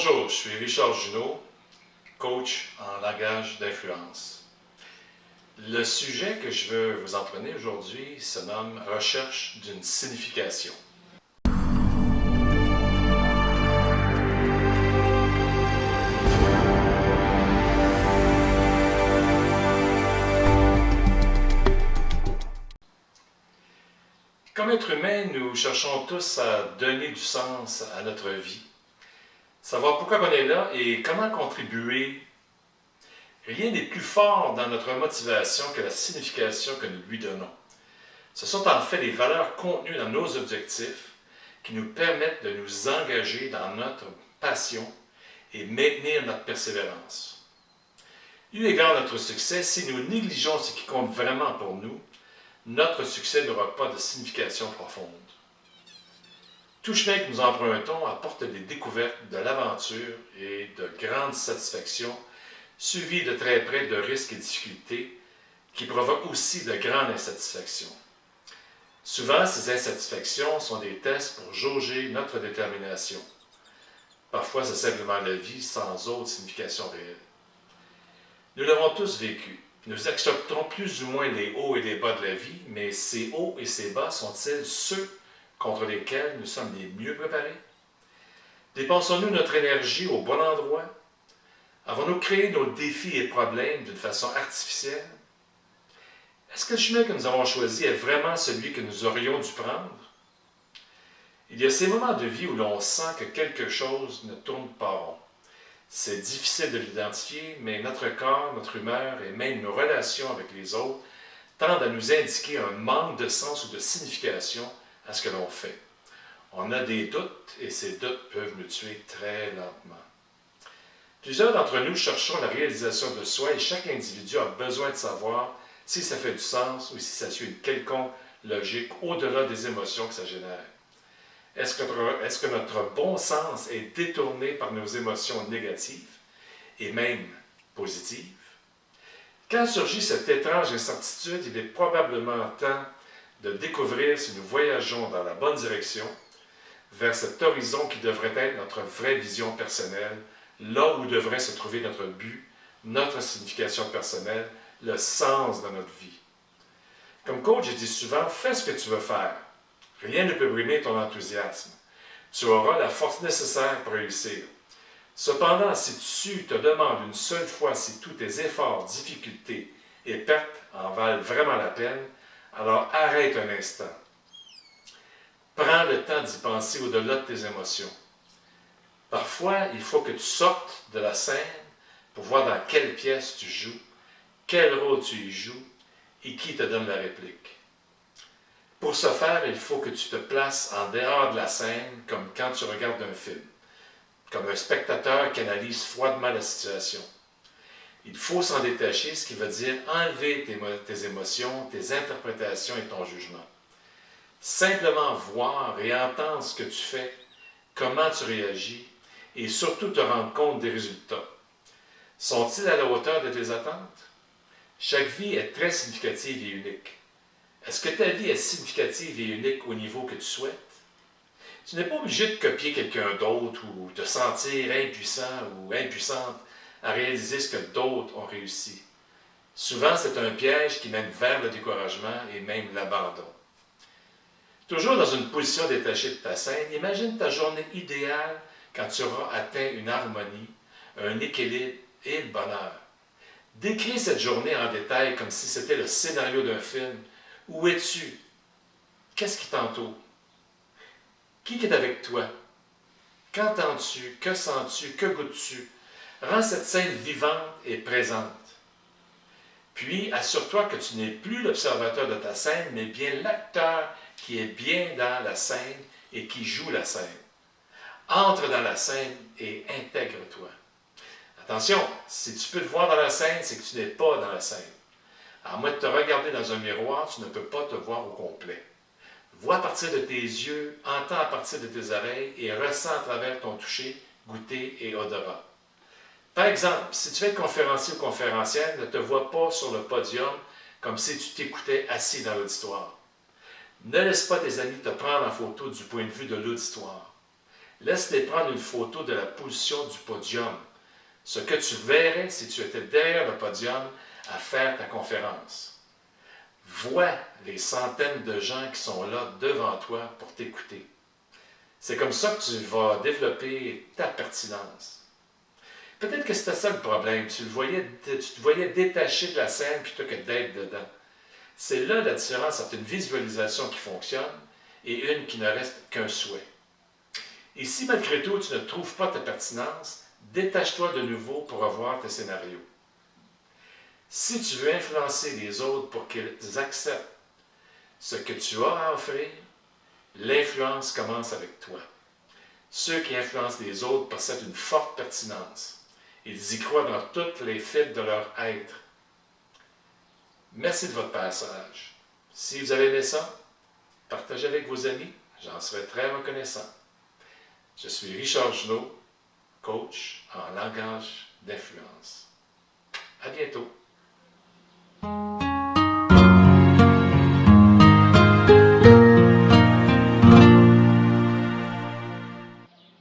Bonjour, je suis Richard Junot, coach en langage d'influence. Le sujet que je veux vous entraîner aujourd'hui se nomme « Recherche d'une signification ». Comme être humain, nous cherchons tous à donner du sens à notre vie, savoir pourquoi on est là et comment contribuer. Rien n'est plus fort dans notre motivation que la signification que nous lui donnons. Ce sont en fait les valeurs contenues dans nos objectifs qui nous permettent de nous engager dans notre passion et maintenir notre persévérance. Eu égard à notre succès, si nous négligeons ce qui compte vraiment pour nous, notre succès n'aura pas de signification profonde. Tout chemin que nous empruntons apporte des découvertes, de l'aventure et de grandes satisfactions, suivies de très près de risques et difficultés qui provoquent aussi de grandes insatisfactions. Souvent, ces insatisfactions sont des tests pour jauger notre détermination. Parfois, c'est simplement la vie sans autre signification réelle. Nous l'avons tous vécu. Nous acceptons plus ou moins les hauts et les bas de la vie, mais ces hauts et ces bas sont-ils ceux contre lesquels nous sommes les mieux préparés? Dépensons-nous notre énergie au bon endroit? Avons-nous créé nos défis et problèmes d'une façon artificielle? Est-ce que le chemin que nous avons choisi est vraiment celui que nous aurions dû prendre? Il y a ces moments de vie où l'on sent que quelque chose ne tourne pas rond. C'est difficile de l'identifier, mais notre corps, notre humeur et même nos relations avec les autres tendent à nous indiquer un manque de sens ou de signification à ce que l'on fait. On a des doutes et ces doutes peuvent nous tuer très lentement. Plusieurs d'entre nous cherchons la réalisation de soi et chaque individu a besoin de savoir si ça fait du sens ou si ça suit une quelconque logique au-delà des émotions que ça génère. Est-ce que notre bon sens est détourné par nos émotions négatives et même positives? Quand surgit cette étrange incertitude, il est probablement temps de découvrir si nous voyageons dans la bonne direction, vers cet horizon qui devrait être notre vraie vision personnelle, là où devrait se trouver notre but, notre signification personnelle, le sens de notre vie. Comme coach, je dis souvent, fais ce que tu veux faire. Rien ne peut brimer ton enthousiasme. Tu auras la force nécessaire pour réussir. Cependant, si tu te demandes une seule fois si tous tes efforts, difficultés et pertes en valent vraiment la peine, alors arrête un instant. Prends le temps d'y penser au-delà de tes émotions. Parfois, il faut que tu sortes de la scène pour voir dans quelle pièce tu joues, quel rôle tu y joues et qui te donne la réplique. Pour ce faire, il faut que tu te places en dehors de la scène comme quand tu regardes un film, comme un spectateur qui analyse froidement la situation. Il faut s'en détacher, ce qui veut dire enlever tes émotions, tes interprétations et ton jugement. Simplement voir et entendre ce que tu fais, comment tu réagis et surtout te rendre compte des résultats. Sont-ils à la hauteur de tes attentes? Chaque vie est très significative et unique. Est-ce que ta vie est significative et unique au niveau que tu souhaites? Tu n'es pas obligé de copier quelqu'un d'autre ou te sentir impuissant ou impuissante à réaliser ce que d'autres ont réussi. Souvent, c'est un piège qui mène vers le découragement et même l'abandon. Toujours dans une position détachée de ta scène, imagine ta journée idéale quand tu auras atteint une harmonie, un équilibre et le bonheur. Décris cette journée en détail comme si c'était le scénario d'un film. Où es-tu? Qu'est-ce qui t'entoure? Qui est avec toi? Qu'entends-tu? Que sens-tu? Que goûtes-tu? Rends cette scène vivante et présente. Puis, assure-toi que tu n'es plus l'observateur de ta scène, mais bien l'acteur qui est bien dans la scène et qui joue la scène. Entre dans la scène et intègre-toi. Attention, si tu peux te voir dans la scène, c'est que tu n'es pas dans la scène. À moins de te regarder dans un miroir, tu ne peux pas te voir au complet. Vois à partir de tes yeux, entends à partir de tes oreilles et ressens à travers ton toucher, goûter et odorat. Par exemple, si tu es conférencier ou conférencière, ne te vois pas sur le podium comme si tu t'écoutais assis dans l'auditoire. Ne laisse pas tes amis te prendre en photo du point de vue de l'auditoire. Laisse-les prendre une photo de la position du podium, ce que tu verrais si tu étais derrière le podium à faire ta conférence. Vois les centaines de gens qui sont là devant toi pour t'écouter. C'est comme ça que tu vas développer ta pertinence. Peut-être que c'était ça le problème. Tu te voyais détaché de la scène plutôt que d'être dedans. C'est là la différence entre une visualisation qui fonctionne et une qui ne reste qu'un souhait. Et si malgré tout tu ne trouves pas ta pertinence, détache-toi de nouveau pour revoir tes scénarios. Si tu veux influencer les autres pour qu'ils acceptent ce que tu as à offrir, l'influence commence avec toi. Ceux qui influencent les autres possèdent une forte pertinence. Ils y croient dans toutes les fibres de leur être. Merci de votre passage. Si vous avez aimé ça, partagez avec vos amis, j'en serai très reconnaissant. Je suis Richard Junot, coach en langage d'influence. À bientôt.